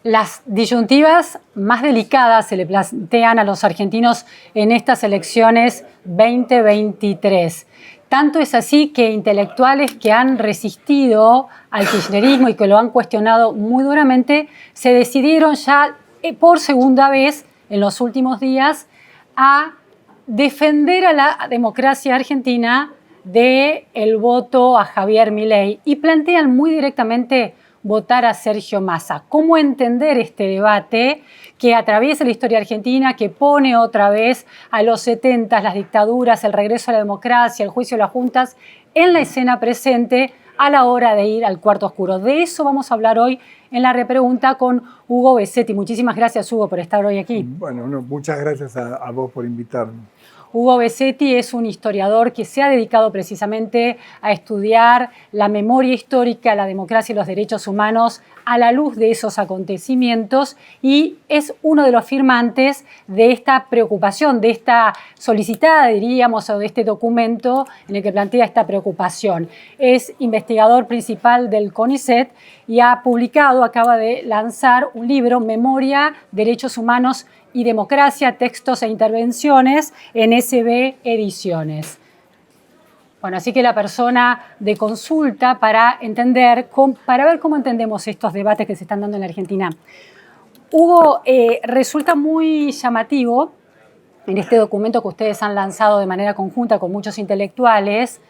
Las disyuntivas más delicadas se le plantean a los argentinos en estas elecciones 2023. Tanto es así que intelectuales que han resistido al kirchnerismo y que lo han cuestionado muy duramente, se decidieron ya por segunda vez en los últimos días a defender a la democracia argentina del voto a Javier Milei y plantean muy directamente votar a Sergio Massa. ¿Cómo entender este debate que atraviesa la historia argentina, que pone otra vez a los 70, las dictaduras, el regreso a la democracia, el juicio de las juntas en la escena presente a la hora de ir al cuarto oscuro? De eso vamos a hablar hoy en la repregunta con Hugo Besetti. Muchísimas gracias, Hugo, por estar hoy aquí. Bueno, muchas gracias a vos por invitarme. Hugo Besetti es un historiador que se ha dedicado precisamente a estudiar la memoria histórica, la democracia y los derechos humanos a la luz de esos acontecimientos y es uno de los firmantes de esta preocupación, de esta solicitada, diríamos, o de este documento en el que plantea esta preocupación. Es investigador principal del CONICET y ha publicado, acaba de lanzar un libro, Memoria, Derechos Humanos y Democracia, Textos e Intervenciones, en SB Ediciones. Bueno, así que la persona de consulta para entender, para ver cómo entendemos estos debates que se están dando en la Argentina. Hugo, resulta muy llamativo en este documento que ustedes han lanzado de manera conjunta con muchos intelectuales,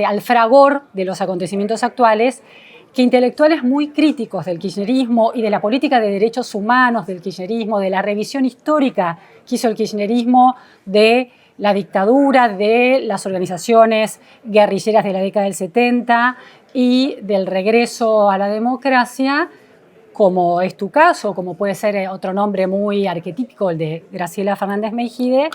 al fragor de los acontecimientos actuales, que intelectuales muy críticos del kirchnerismo y de la política de derechos humanos del kirchnerismo, de la revisión histórica que hizo el kirchnerismo de la dictadura, de las organizaciones guerrilleras de la década del 70 y del regreso a la democracia, como es tu caso, como puede ser otro nombre muy arquetípico, el de Graciela Fernández Meijide,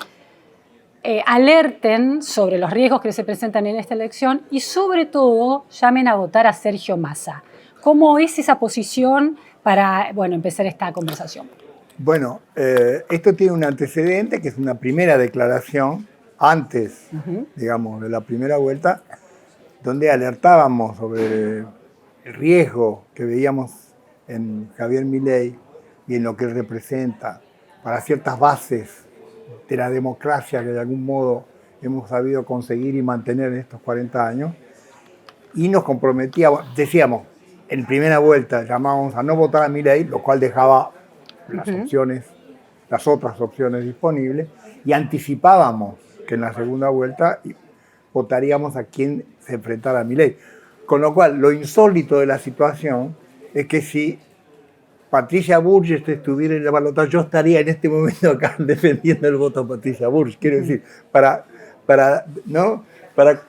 alerten sobre los riesgos que se presentan en esta elección y sobre todo llamen a votar a Sergio Massa. ¿Cómo es esa posición para empezar esta conversación? Bueno, esto tiene un antecedente que es una primera declaración antes, digamos, de la primera vuelta, donde alertábamos sobre el riesgo que veíamos en Javier Milei y en lo que representa para ciertas bases de la democracia que de algún modo hemos sabido conseguir y mantener en estos 40 años. Y nos comprometíamos, decíamos, en primera vuelta llamábamos a no votar a Milei, lo cual dejaba las otras opciones disponibles, y anticipábamos que en la segunda vuelta votaríamos a quien se enfrentara a Milei. Con lo cual, lo insólito de la situación es que si Patricia Bullrich estuviera en el balotaje, yo estaría en este momento acá defendiendo el voto a Patricia Bullrich. Quiero decir, para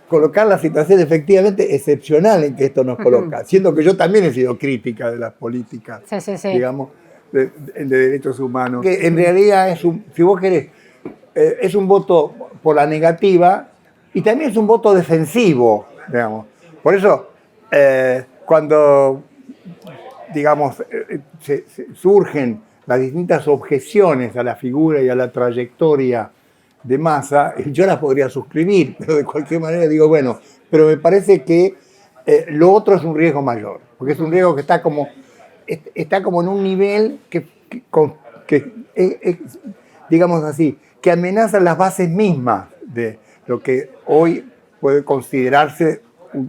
colocar la situación efectivamente excepcional en que esto nos coloca, siendo que yo también he sido crítica de las políticas, digamos, de derechos humanos. Que en realidad es si vos querés, es un voto por la negativa y también es un voto defensivo, digamos. Por eso, cuando digamos, surgen las distintas objeciones a la figura y a la trayectoria de Massa, yo las podría suscribir, pero de cualquier manera digo, bueno, pero me parece que lo otro es un riesgo mayor, porque es un riesgo que está como en un nivel que digamos así, que amenaza las bases mismas de lo que hoy puede considerarse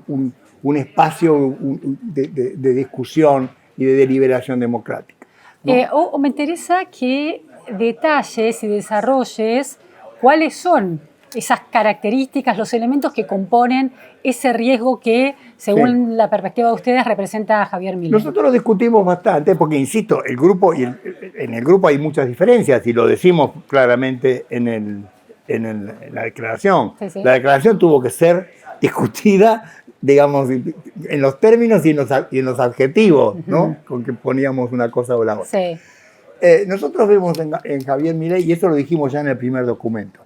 un espacio de discusión y de deliberación democrática, ¿no? Me interesa que detalles y desarrolles cuáles son esas características, los elementos que componen ese riesgo que, según la perspectiva de ustedes, representa a Javier Milei. Nosotros lo discutimos bastante, porque, insisto, en el grupo hay muchas diferencias, y lo decimos claramente en la declaración. La declaración tuvo que ser discutida, digamos, en los términos y en los adjetivos, ¿no? Con que poníamos una cosa o la otra. Nosotros vemos en Javier Milei, y eso lo dijimos ya en el primer documento,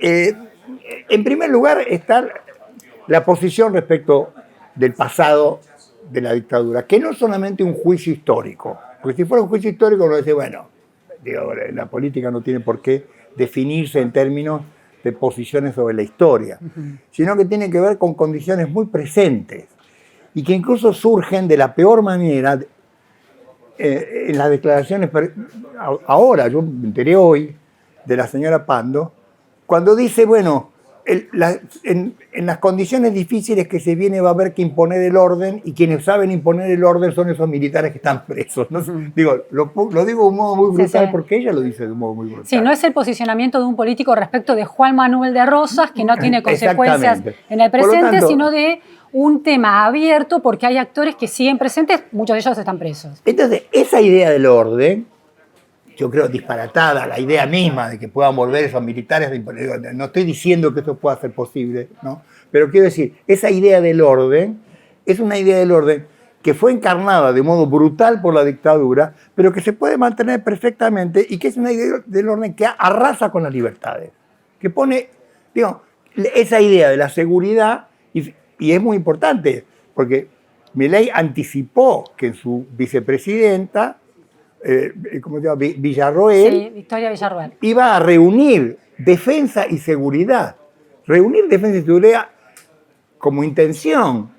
en primer lugar está la posición respecto del pasado de la dictadura, que no es solamente un juicio histórico, porque si fuera un juicio histórico uno dice, bueno, digo, la política no tiene por qué definirse en términos de posiciones sobre la historia, sino que tiene que ver con condiciones muy presentes y que incluso surgen de la peor manera en las declaraciones, ahora, yo me enteré hoy de la señora Pando, cuando dice, bueno, en las condiciones difíciles que se viene va a haber que imponer el orden, y quienes saben imponer el orden son esos militares que están presos, ¿no? Digo, lo digo de un modo muy brutal, porque ella lo dice de un modo muy brutal. Sí, no es el posicionamiento de un político respecto de Juan Manuel de Rosas, que no tiene consecuencias en el presente, tanto, sino de un tema abierto, porque hay actores que siguen presentes, muchos de ellos están presos. Entonces, esa idea del orden, yo creo disparatada, la idea misma de que puedan volver esos militares, no estoy diciendo que esto pueda ser posible, ¿no? Pero quiero decir, esa idea del orden es una idea del orden que fue encarnada de modo brutal por la dictadura, pero que se puede mantener perfectamente, y que es una idea del orden que arrasa con las libertades, que pone, digo, esa idea de la seguridad, y es muy importante, porque Milei anticipó que su vicepresidenta, ¿cómo se llama? Villarroel. Sí, Victoria Villarroel. Iba a reunir defensa y seguridad. Reunir defensa y seguridad como intención,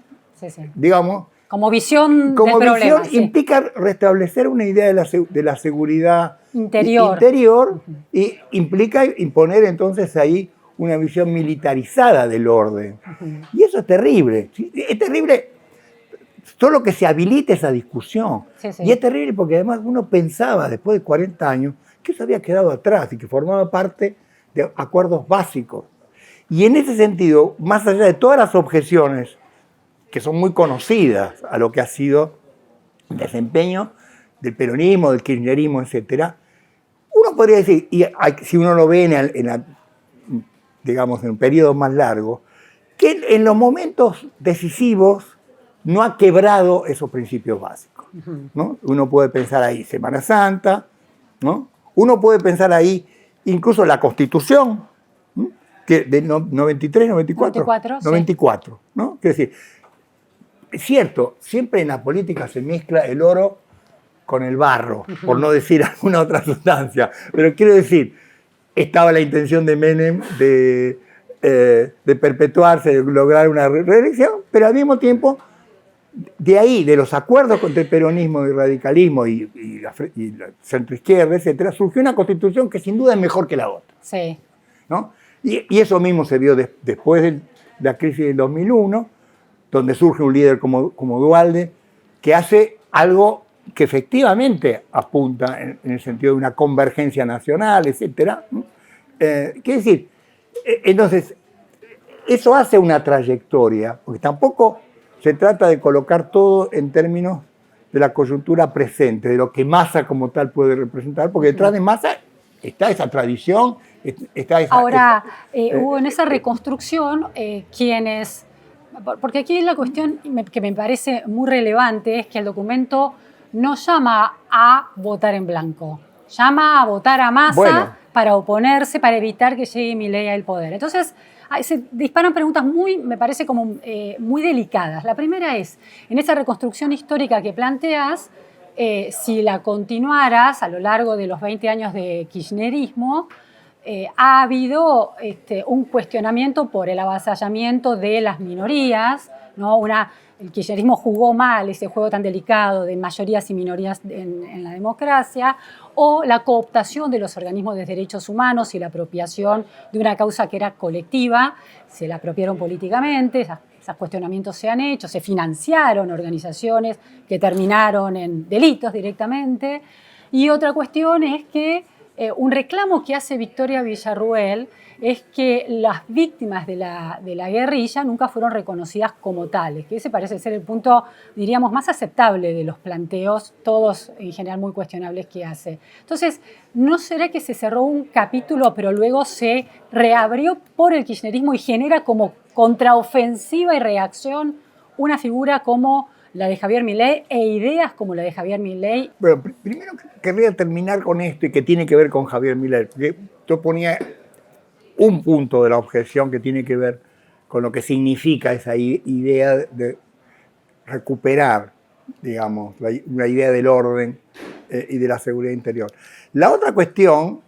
digamos. Como visión del problema. Implica restablecer una idea de la seguridad interior y implica imponer entonces ahí una visión militarizada del orden. Y eso es terrible. Es terrible solo que se habilite esa discusión. Y es terrible porque además uno pensaba, después de 40 años, que eso había quedado atrás y que formaba parte de acuerdos básicos. Y en ese sentido, más allá de todas las objeciones que son muy conocidas a lo que ha sido el desempeño del peronismo, del kirchnerismo, etc., uno podría decir, y si uno lo ve digamos, en un periodo más largo, que en los momentos decisivos no ha quebrado esos principios básicos, ¿no? Uno puede pensar ahí Semana Santa, ¿no? Uno puede pensar ahí incluso la Constitución, ¿no? Que de 93, 94, 94, ¿no? Quiero decir, es cierto, siempre en la política se mezcla el oro con el barro, por no decir alguna otra sustancia, pero quiero decir, estaba la intención de Menem de perpetuarse, de lograr una reelección, pero al mismo tiempo, de ahí, de los acuerdos contra el peronismo y radicalismo y la centroizquierda, etcétera, surgió una constitución que sin duda es mejor que la otra. Sí. ¿No? Y eso mismo se vio después de la crisis del 2001, donde surge un líder como Duhalde, que hace algo que efectivamente apunta en el sentido de una convergencia nacional, etcétera. Quiere decir, entonces, eso hace una trayectoria, porque tampoco se trata de colocar todo en términos de la coyuntura presente, de lo que Massa como tal puede representar, porque detrás de Massa está esa tradición, está esa... Ahora, hubo en esa reconstrucción quienes... Porque aquí la cuestión que me parece muy relevante es que el documento no llama a votar en blanco, llama a votar a Massa para oponerse, para evitar que llegue Milei al poder. Entonces, se disparan preguntas me parece como muy delicadas. La primera es, en esa reconstrucción histórica que planteas, si la continuaras a lo largo de los 20 años de kirchnerismo, ha habido un cuestionamiento por el avasallamiento de las minorías, ¿no? El kirchnerismo jugó mal ese juego tan delicado de mayorías y minorías en la democracia, o la cooptación de los organismos de derechos humanos y la apropiación de una causa que era colectiva, se la apropiaron políticamente, esos cuestionamientos se han hecho, se financiaron organizaciones que terminaron en delitos directamente. Y otra cuestión es que un reclamo que hace Victoria Villarroel es que las víctimas de la guerrilla nunca fueron reconocidas como tales, que ese parece ser el punto, diríamos, más aceptable de los planteos, todos en general muy cuestionables que hace. Entonces, ¿no será que se cerró un capítulo, pero luego se reabrió por el kirchnerismo y genera como contraofensiva y reacción una figura como la de Javier Milei e ideas como la de Javier Milei? Bueno, primero querría terminar con esto y que tiene que ver con Javier Milei, porque yo ponía un punto de la objeción que tiene que ver con lo que significa esa idea de recuperar, digamos, la idea del orden y de la seguridad interior. La otra cuestión,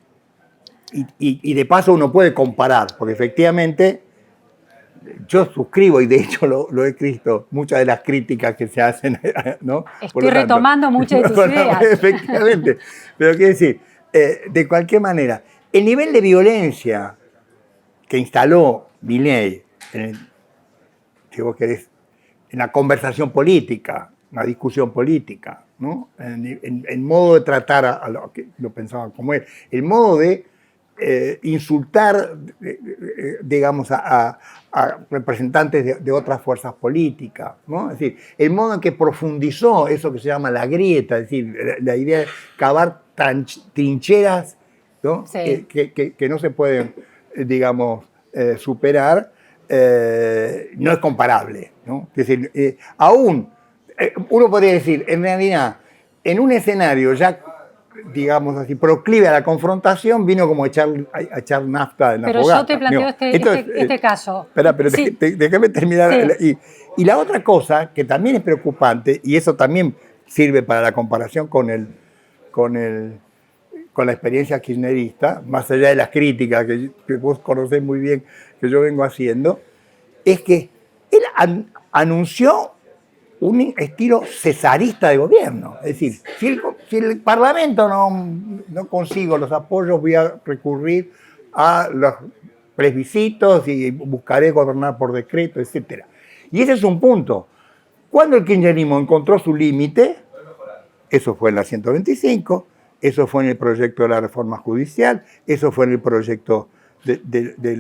y de paso uno puede comparar, porque efectivamente yo suscribo, y de hecho lo he escrito, muchas de las críticas que se hacen, ¿no? Estoy retomando muchas de tus ideas. Efectivamente. Pero quiero decir, de cualquier manera, el nivel de violencia que instaló Milei, si vos querés, en la conversación política, una discusión política, ¿no? En modo de tratar a lo que lo pensaban como él, el modo de insultar, digamos, a representantes de otras fuerzas políticas, ¿no? Es decir, el modo en que profundizó eso que se llama la grieta, es decir, la idea de cavar trincheras, ¿no? Sí. Que no se pueden, digamos, superar, no es comparable, ¿no? Es decir, aún uno podría decir, en realidad, en un escenario ya, digamos así, proclive a la confrontación, vino como a echar nafta en la fogata. Pero yo te planteo este caso. Espera, pero sí. Déjame terminar. Sí. Y la otra cosa que también es preocupante, y eso también sirve para la comparación con la experiencia kirchnerista, más allá de las críticas que vos conocés muy bien, que yo vengo haciendo, es que él anunció un estilo cesarista de gobierno. Es decir, si el Parlamento no consigo los apoyos, voy a recurrir a los plebiscitos y buscaré gobernar por decreto, etc. Y ese es un punto. Cuando el kirchnerismo encontró su límite, eso fue en la 125, eso fue en el proyecto de la reforma judicial, eso fue en el proyecto de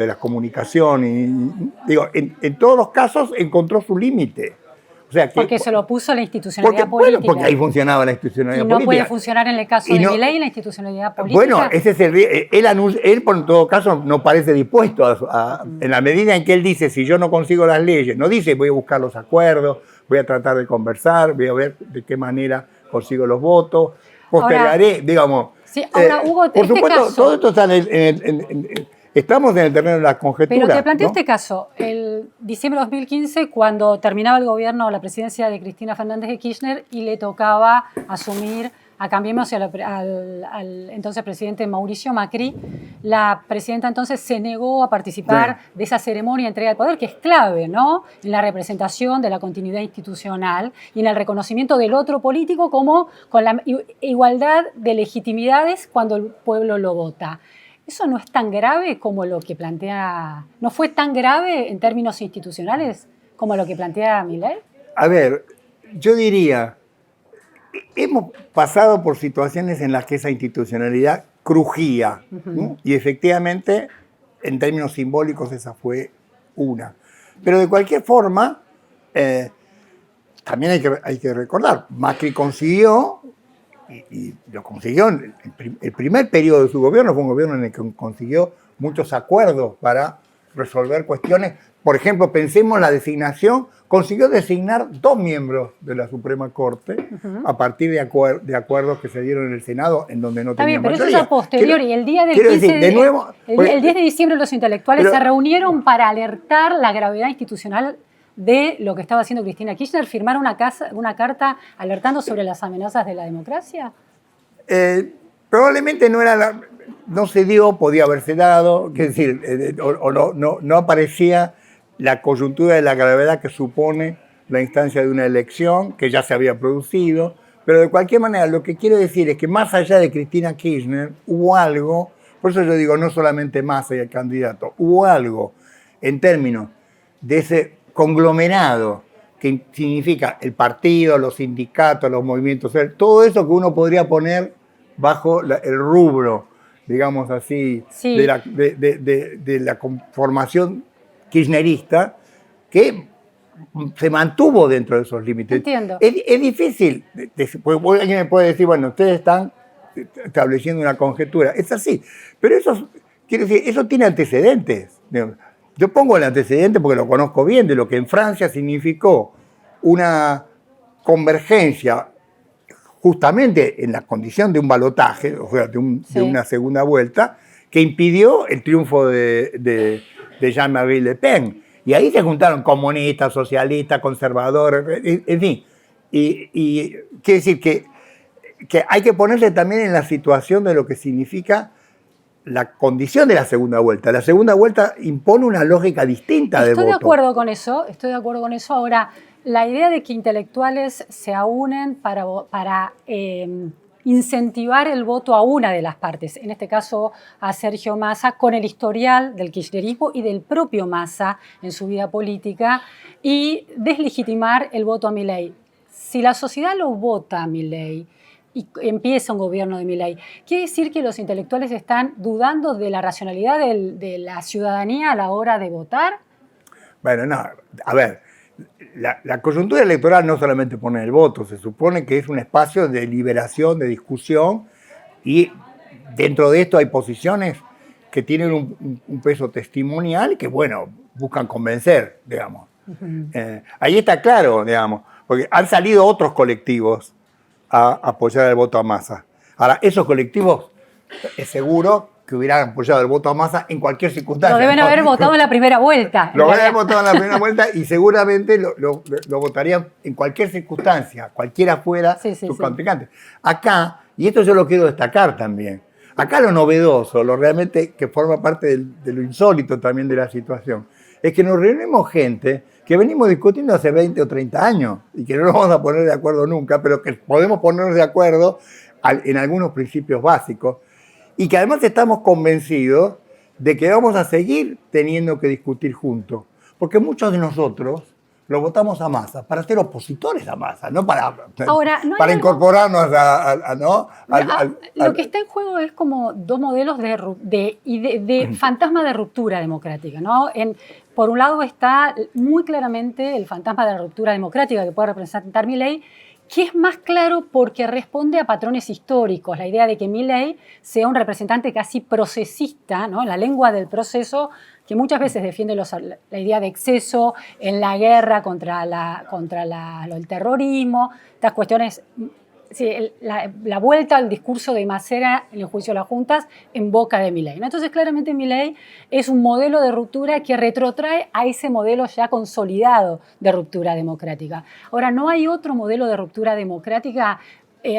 la comunicación. Digo, en todos los casos encontró su límite. O sea, porque se lo puso a la institucionalidad política. Bueno, porque ahí funcionaba la institucionalidad política. Y no puede funcionar en el caso de Milei la institucionalidad política. Bueno, ese es él en todo caso no parece dispuesto en la medida en que él dice, si yo no consigo las leyes, no dice voy a buscar los acuerdos, voy a tratar de conversar, voy a ver de qué manera consigo los votos, postergaré, digamos. Sí, ahora, Hugo, por supuesto, caso, todo esto está estamos en el terreno de la conjetura. Pero te planteo este caso. El diciembre de 2015, cuando terminaba el gobierno, la presidencia de Cristina Fernández de Kirchner, y le tocaba asumir a Cambiemos al entonces presidente Mauricio Macri, la presidenta entonces se negó a participar de esa ceremonia de entrega del poder, que es clave, ¿no? En la representación de la continuidad institucional y en el reconocimiento del otro político como con la igualdad de legitimidades cuando el pueblo lo vota. ¿Eso no es tan grave como lo que plantea, no fue tan grave en términos institucionales como lo que plantea Milei? A ver, yo diría, hemos pasado por situaciones en las que esa institucionalidad crujía, ¿no? Y efectivamente, en términos simbólicos, esa fue una. Pero de cualquier forma, también hay que recordar, Macri consiguió, y lo consiguió, el primer periodo de su gobierno fue un gobierno en el que consiguió muchos acuerdos para resolver cuestiones. Por ejemplo, pensemos la designación, consiguió designar 2 miembros de la Suprema Corte a partir de acuerdos que se dieron en el Senado, en donde no tenía mayoría. Pero eso es a posteriori. Y el día del 10 de diciembre los intelectuales se reunieron para alertar la gravedad institucional de lo que estaba haciendo Cristina Kirchner, firmar una carta alertando sobre las amenazas de la democracia. Probablemente no se dio, podía haberse dado, es decir, no aparecía la coyuntura de la gravedad que supone la instancia de una elección que ya se había producido, pero de cualquier manera lo que quiero decir es que más allá de Cristina Kirchner hubo algo, por eso yo digo no solamente Massa y el candidato, hubo algo en términos de ese conglomerado que significa el partido, los sindicatos, los movimientos, todo eso que uno podría poner bajo el rubro, digamos así, sí, de la conformación kirchnerista, que se mantuvo dentro de esos límites. Entiendo. Es difícil, porque alguien me puede decir, bueno, ustedes están estableciendo una conjetura. Es así, pero quiero decir, eso tiene antecedentes. Yo pongo el antecedente porque lo conozco bien, de lo que en Francia significó una convergencia justamente en la condición de un balotaje, o sea, de una segunda vuelta, que impidió el triunfo de Jean-Marie Le Pen. Y ahí se juntaron comunistas, socialistas, conservadores, en fin. Y quiere decir que hay que ponerse también en la situación de lo que significa la condición de la segunda vuelta. La segunda vuelta impone una lógica distinta del voto. Estoy de acuerdo con eso, estoy de acuerdo con eso. Ahora, la idea de que intelectuales se aúnen para incentivar el voto a una de las partes, en este caso a Sergio Massa, con el historial del kirchnerismo y del propio Massa en su vida política, y deslegitimar el voto a Milei. Si la sociedad lo vota a Milei y empieza un gobierno de Milei, ¿quiere decir que los intelectuales están dudando de la racionalidad de la ciudadanía a la hora de votar? Bueno, no, a ver, la coyuntura electoral no solamente pone el voto, se supone que es un espacio de liberación, de discusión, y dentro de esto hay posiciones que tienen un peso testimonial y que, bueno, buscan convencer, digamos. Ahí está claro, digamos, porque han salido otros colectivos a apoyar el voto a Massa. Ahora, esos colectivos, es seguro que hubieran apoyado el voto a Massa en cualquier circunstancia. Lo deben haber votado en la primera vuelta. Lo deben haber votado en la primera vuelta y seguramente lo votarían en cualquier circunstancia, cualquiera fuera sus contrincantes. Acá, y esto yo lo quiero destacar también, acá lo novedoso, lo realmente que forma parte de lo insólito también de la situación, es que nos reunimos gente que venimos discutiendo hace 20 o 30 años y que no nos vamos a poner de acuerdo nunca, pero que podemos ponernos de acuerdo en algunos principios básicos y que además estamos convencidos de que vamos a seguir teniendo que discutir juntos, porque muchos de nosotros lo votamos a Massa para ser opositores a Massa, no para, ahora, para incorporarnos lo que está en juego es como dos modelos de fantasma de ruptura democrática, ¿no? Por un lado está muy claramente el fantasma de la ruptura democrática que puede representar Milei, que es más claro porque responde a patrones históricos, la idea de que Milei sea un representante casi procesista, ¿no? La lengua del proceso, que muchas veces defiende la idea de exceso en la guerra contra el terrorismo, estas cuestiones. Sí, la vuelta al discurso de Macera en el juicio de las juntas en boca de Milei, ¿no? Entonces, claramente Milei es un modelo de ruptura que retrotrae a ese modelo ya consolidado de ruptura democrática. Ahora, no hay otro modelo de ruptura democrática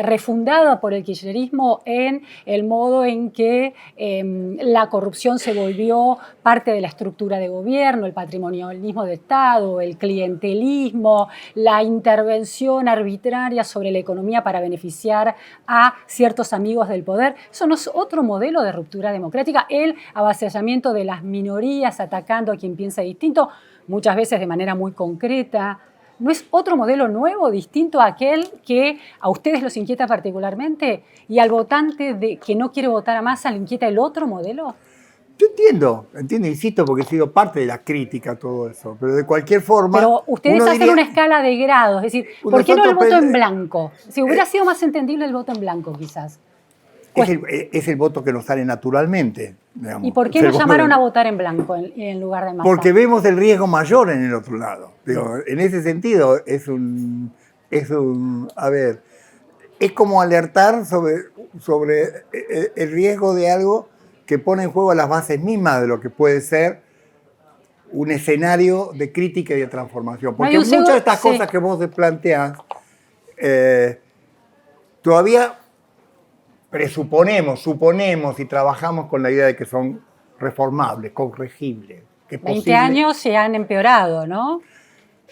refundado por el kirchnerismo en el modo en que la corrupción se volvió parte de la estructura de gobierno, el patrimonialismo de Estado, el clientelismo, la intervención arbitraria sobre la economía para beneficiar a ciertos amigos del poder. Eso no es otro modelo de ruptura democrática, el avasallamiento de las minorías atacando a quien piensa distinto, muchas veces de manera muy concreta. ¿No es otro modelo nuevo, distinto a aquel que a ustedes los inquieta particularmente y al votante que no quiere votar a Massa le inquieta el otro modelo? Yo entiendo, insisto, porque he sido parte de la crítica a todo eso, pero de cualquier forma... Pero ustedes hacen una escala de grados, es decir, ¿por qué no el voto en blanco? Si hubiera sido más entendible el voto en blanco, quizás. Es el voto que nos sale naturalmente. Digamos. ¿Y por qué nos llamaron a votar en blanco en lugar de Massa? Porque vemos el riesgo mayor en el otro lado. Digo, en ese sentido, es como alertar sobre el riesgo de algo que pone en juego las bases mismas de lo que puede ser un escenario de crítica y de transformación. Porque muchas de estas cosas que vos planteás todavía suponemos y trabajamos con la idea de que son reformables, corregibles. Que 20 años se han empeorado, ¿no? No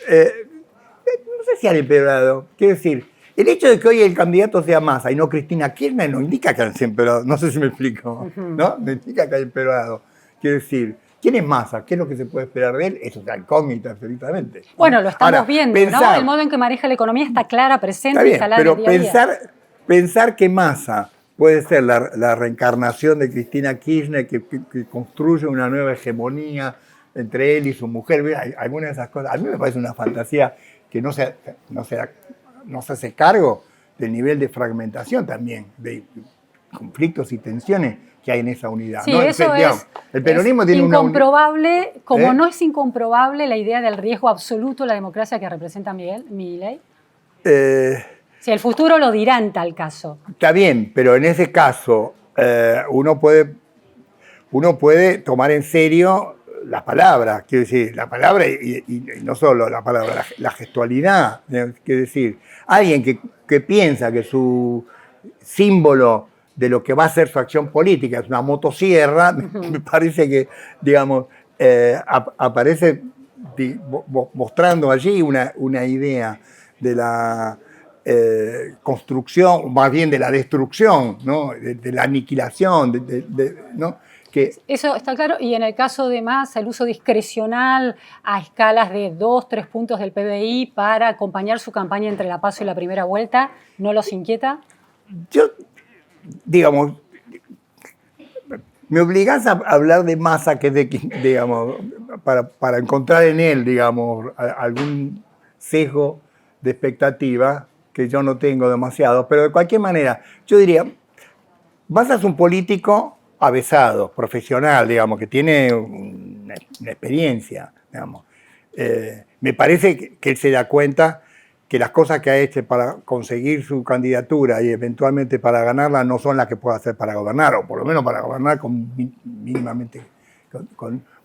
sé si han empeorado. Quiero decir, el hecho de que hoy el candidato sea Massa y no Cristina Kirchner no indica que han empeorado. No sé si me explico, ¿no? No indica que haya empeorado. Quiero decir, ¿quién es Massa? ¿Qué es lo que se puede esperar de él? Eso es una incógnita, absolutamente. Bueno, lo estamos viendo, ¿no? El modo en que maneja la economía está clara, presente, está instalada bien, en el día a día. Pensar que Massa puede ser la reencarnación de Cristina Kirchner que construye una nueva hegemonía entre él y su mujer. Mira, algunas de esas cosas. A mí me parece una fantasía que no se hace cargo del nivel de fragmentación también, de conflictos y tensiones que hay en esa unidad. Sí, ¿no? eso el peronismo tiene incomprobable, como no es incomprobable la idea del riesgo absoluto de la democracia que representa Milei. Si el futuro lo dirá en tal caso. Está bien, pero en ese caso uno puede tomar en serio las palabras, quiero decir, la palabra y no solo la palabra, la gestualidad. Quiero decir, alguien que piensa que su símbolo de lo que va a ser su acción política, es una motosierra, me parece que, digamos, aparece mostrando allí una idea de la construcción, más bien de la destrucción, ¿no? de la aniquilación, ¿no? Eso está claro, y en el caso de Massa, el uso discrecional a escalas de 2, 3 puntos del PBI para acompañar su campaña entre la PASO y la primera vuelta, ¿no los inquieta? Yo, digamos, me obligás a hablar de Massa, que es digamos, para encontrar en él, digamos, algún sesgo de expectativa que yo no tengo demasiado, pero de cualquier manera, yo diría, Massa es un político avesado, profesional, digamos, que tiene una experiencia, digamos. Me parece que él se da cuenta que las cosas que ha hecho para conseguir su candidatura y eventualmente para ganarla no son las que puede hacer para gobernar, o por lo menos para gobernar con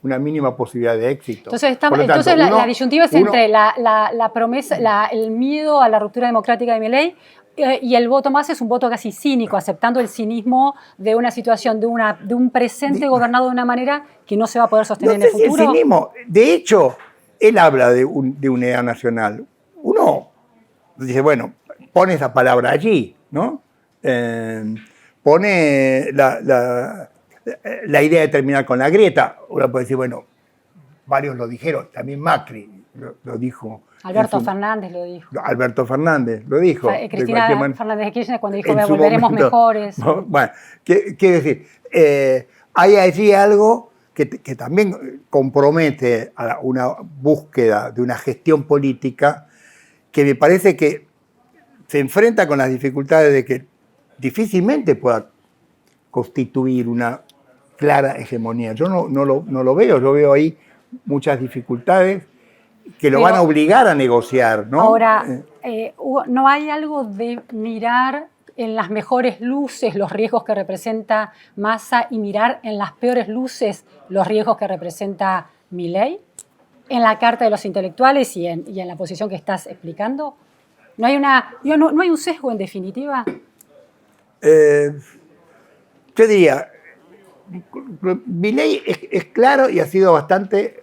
una mínima posibilidad de éxito. Entonces, la disyuntiva es entre la promesa, el miedo a la ruptura democrática de Milei y el voto Massa es un voto casi cínico, aceptando el cinismo de una situación, de un presente gobernado de una manera que no se va a poder sostener en el futuro. El cinismo, de hecho, él habla de unidad nacional. Uno dice, bueno, pone esa palabra allí, ¿no? Pone la idea de terminar con la grieta. Uno puede decir, bueno, varios lo dijeron, también Macri lo dijo. Alberto Fernández lo dijo. Alberto Fernández lo dijo. Cristina Fernández de Kirchner cuando dijo volveremos mejores. Bueno, quiero decir, hay allí algo que también compromete a una búsqueda de una gestión política que me parece que se enfrenta con las dificultades de que difícilmente pueda constituir una clara hegemonía. Yo no lo veo, yo veo ahí muchas dificultades que lo van a obligar a negociar, ¿no? Ahora, ¿no hay algo de mirar en las mejores luces los riesgos que representa Massa y mirar en las peores luces los riesgos que representa Milei? En la Carta de los Intelectuales y en la posición que estás explicando. ¿No hay un sesgo en definitiva? Yo diría, Milei es claro y ha sido bastante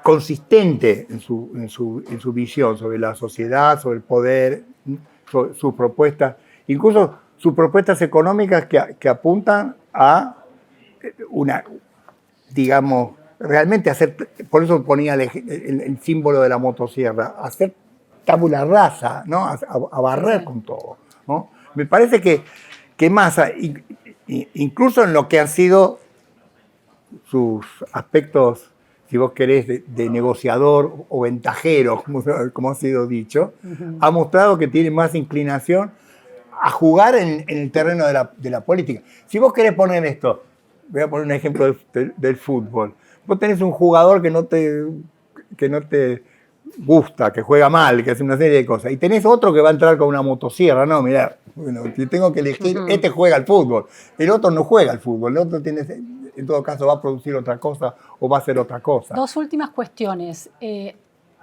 consistente en su visión sobre la sociedad, sobre el poder, sobre sus propuestas, incluso sus propuestas económicas que apuntan a una, digamos, realmente hacer, por eso ponía el símbolo de la motosierra, hacer tabula rasa, ¿no? A barrer con todo, ¿no? Me parece que Massa, incluso en lo que han sido sus aspectos, si vos querés, de negociador o ventajero, como ha sido dicho, ha mostrado que tiene más inclinación a jugar en el terreno de la política. Si vos querés poner esto, voy a poner un ejemplo del fútbol. Vos tenés un jugador que no te gusta, que juega mal, que hace una serie de cosas, y tenés otro que va a entrar con una motosierra. No, mirá, bueno, si tengo que elegir, este juega al fútbol, el otro no juega al fútbol, el otro tiene, en todo caso va a producir otra cosa o va a hacer otra cosa. Dos últimas cuestiones.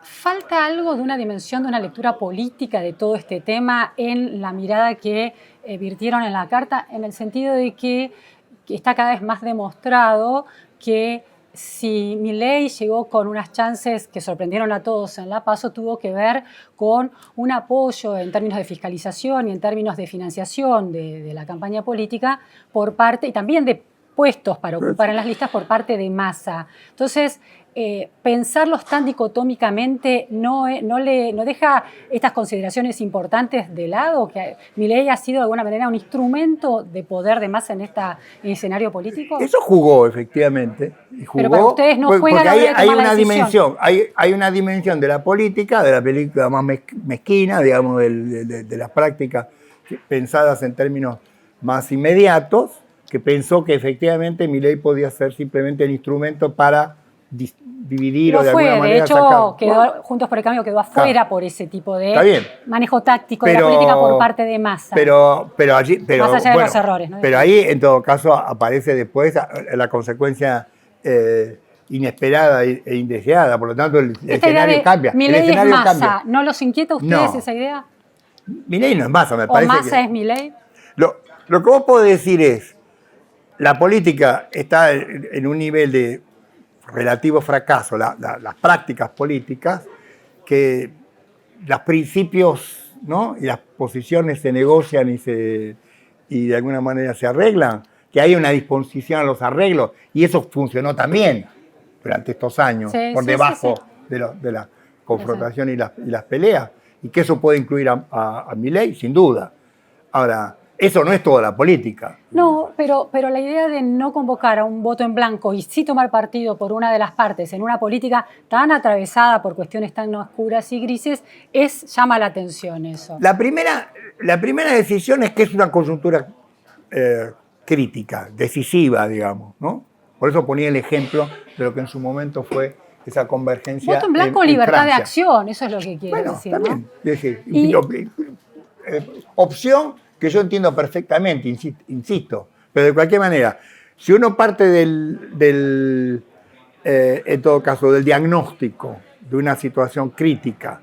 ¿Falta algo de una dimensión, de una lectura política de todo este tema en la mirada que virtieron en la carta, en el sentido de que está cada vez más demostrado que si Milei llegó con unas chances que sorprendieron a todos en la PASO, tuvo que ver con un apoyo en términos de fiscalización y en términos de financiación de la campaña política por parte, y también de puestos para ocupar en las listas por parte de Massa. Entonces, pensarlos tan dicotómicamente no deja estas consideraciones importantes de lado, que Milei ha sido de alguna manera un instrumento de poder de Massa en este escenario político. Eso jugó, efectivamente. Jugó, pero para ustedes no juega porque hay una dimensión, hay una dimensión de la política más mezquina, digamos, de las prácticas pensadas en términos más inmediatos, que pensó que efectivamente Milei podía ser simplemente el instrumento para dividir o de alguna manera de hecho, Juntos por el Cambio quedó afuera por ese tipo de manejo táctico de la política por parte de Massa. Pero allí, más allá de los errores, ¿no? Pero ahí, en todo caso, aparece después la consecuencia inesperada e indeseada. Por lo tanto, el escenario cambia. Milei es Massa. ¿No los inquieta a ustedes esa idea? Milei no es Massa, me parece. ¿O Massa es Milei? Lo que vos podés decir es, la política está en un nivel de relativo fracaso, las prácticas políticas, que los principios, ¿no?, y las posiciones se negocian y de alguna manera se arreglan, que hay una disposición a los arreglos, y eso funcionó también durante estos años, por debajo de la confrontación y las peleas, y que eso puede incluir a Milei, sin duda. Ahora, eso no es toda la política. No, pero la idea de no convocar a un voto en blanco y sí tomar partido por una de las partes en una política tan atravesada por cuestiones tan oscuras y grises llama la atención eso. La primera decisión es que es una coyuntura crítica, decisiva, digamos, ¿no? Por eso ponía el ejemplo de lo que en su momento fue esa convergencia. Voto en blanco, libertad de acción, eso es lo que quiere decir, también, ¿no? Es decir, opción que yo entiendo perfectamente, insisto, pero de cualquier manera, si uno parte en todo caso, del diagnóstico de una situación crítica,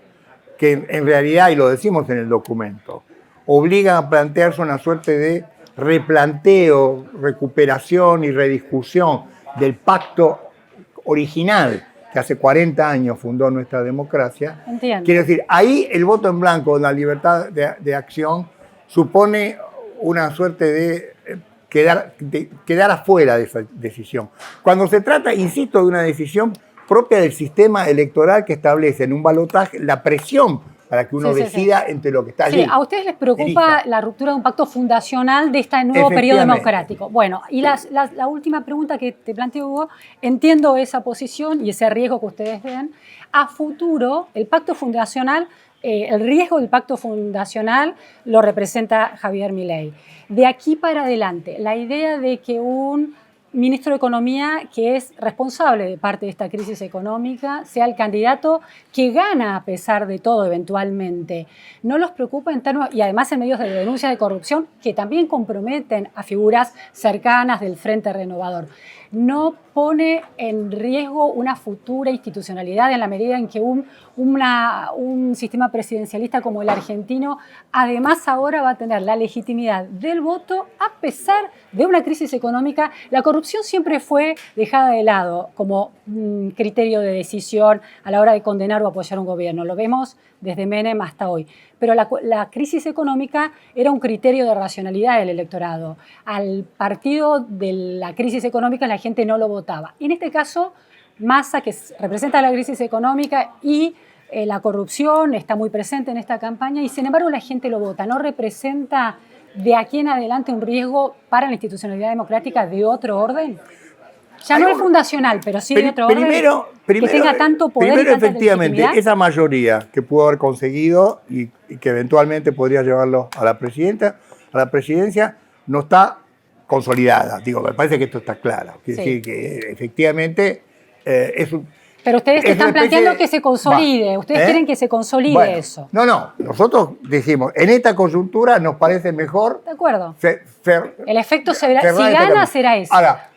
que en realidad, y lo decimos en el documento, obliga a plantearse una suerte de replanteo, recuperación y rediscusión del pacto original que hace 40 años fundó nuestra democracia. Entiendo. Quiero decir, ahí el voto en blanco, la libertad de acción, supone una suerte de quedar afuera de esa decisión. Cuando se trata, insisto, de una decisión propia del sistema electoral que establece en un balotaje la presión para que uno decida entre lo que está allí. Sí, a ustedes les preocupa la ruptura de un pacto fundacional de este nuevo periodo democrático. Bueno, y la última pregunta que te planteo, Hugo, entiendo esa posición y ese riesgo que ustedes ven. A futuro, el pacto fundacional, el riesgo del pacto fundacional lo representa Javier Milei. De aquí para adelante, la idea de que un ministro de Economía que es responsable de parte de esta crisis económica sea el candidato que gana a pesar de todo eventualmente, ¿no los preocupa en términos, y además en medios de denuncia de corrupción que también comprometen a figuras cercanas del Frente Renovador? ¿No pone en riesgo una futura institucionalidad en la medida en que un sistema presidencialista como el argentino además ahora va a tener la legitimidad del voto a pesar de una crisis económica? La corrupción siempre fue dejada de lado como criterio de decisión a la hora de condenar o apoyar un gobierno. Lo vemos desde Menem hasta hoy. Pero la crisis económica era un criterio de racionalidad del electorado. Al partido de la crisis económica la gente no lo votaba. En este caso, Massa, que representa la crisis económica y la corrupción, está muy presente en esta campaña y sin embargo la gente lo vota. ¿No representa de aquí en adelante un riesgo para la institucionalidad democrática de otro orden? Ya no es fundacional, pero sí de otro orden, que tenga tanto poder y tanta efectivamente, legitimidad. Esa mayoría que pudo haber conseguido y que eventualmente podría llevarlo a la presidencia, no está consolidada. Digo, me parece que esto está claro. Quiere decir que efectivamente es un... Pero ustedes están planteando que se consolide. Ustedes quieren que se consolide eso. No. Nosotros decimos, en esta coyuntura nos parece mejor... De acuerdo. El efecto si gana, será ese. Ahora,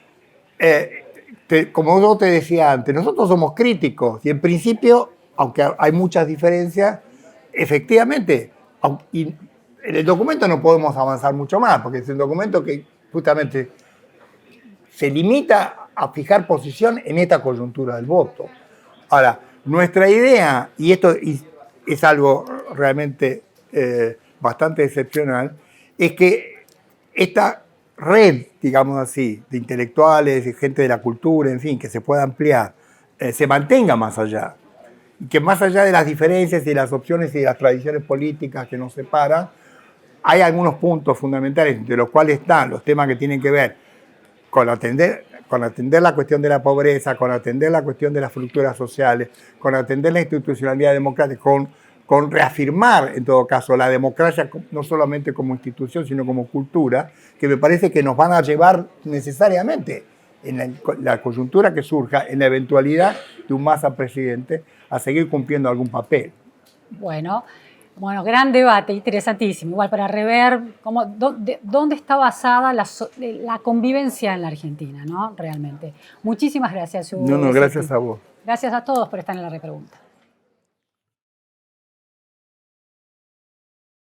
como yo te decía antes, nosotros somos críticos y en principio, aunque hay muchas diferencias, efectivamente, y en el documento no podemos avanzar mucho más, porque es un documento que justamente se limita a fijar posición en esta coyuntura del voto. Ahora, nuestra idea, y esto es algo realmente bastante excepcional, es que esta red, digamos así, de intelectuales, de gente de la cultura, en fin, que se pueda ampliar, se mantenga más allá. Y que más allá de las diferencias y de las opciones y de las tradiciones políticas que nos separan, hay algunos puntos fundamentales, entre los cuales están los temas que tienen que ver con atender la cuestión de la pobreza, con atender la cuestión de las fracturas sociales, con atender la institucionalidad democrática, con reafirmar, en todo caso, la democracia no solamente como institución, sino como cultura, que me parece que nos van a llevar necesariamente, en la coyuntura que surja, en la eventualidad de un Massa presidente, a seguir cumpliendo algún papel. Bueno, gran debate, interesantísimo. Igual para rever dónde está basada la convivencia en la Argentina, ¿no? Realmente. Muchísimas gracias, Hugo. No, gracias a vos. Gracias a todos por estar en la repregunta.